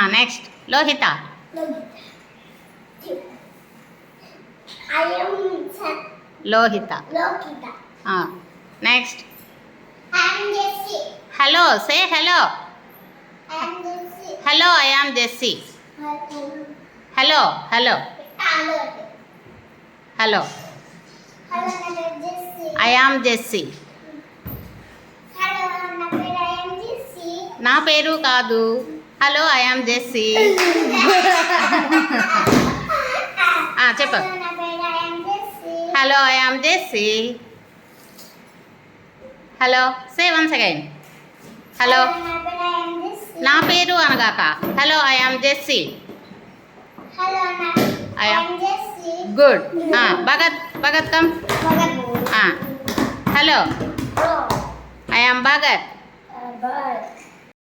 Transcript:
Next Lohitha. I am Lohitha. Lokita. Next I am Jessie. Hello. Say hello. I am Jessie. Hello I am Jessie. Hello hello Hello. Hello Hello, I am Jessie. I am Jessie. Hello, I am Jessie. నా పేరు కాదు. Hello I am Jessie. చెప్పు. I am Jessie. Hello I am Jessie. Hello say once again. Hello. I am Jessie. నా పేరు అనగాక hello I am Jessie. Hello, I I am- am Jessie. Good. Bhagat. Bhagat come. Hello I am Bhagat. Bird.